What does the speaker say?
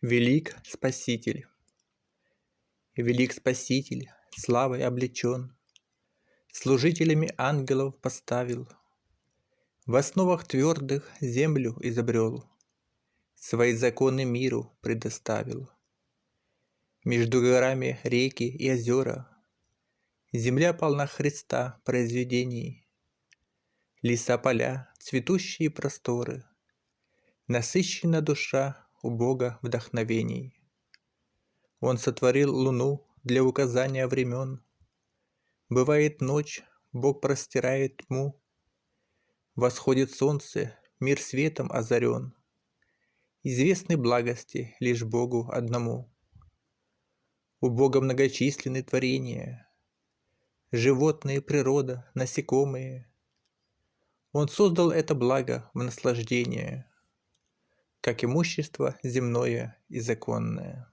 Велик Спаситель, велик Спаситель, славой облечен, служителями ангелов поставил, в основах твердых землю изобрел, свои законы миру предоставил. Между горами реки и озера, земля полна Христа произведений, леса, поля, цветущие просторы, насыщена душа у Бога вдохновений. Он сотворил луну для указания времен. Бывает ночь, Бог простирает тьму. Восходит солнце, мир светом озарен. Известны благости лишь Богу одному. У Бога многочисленны творения, животные, природа, насекомые. Он создал это благо в наслаждение, как имущество земное и законное.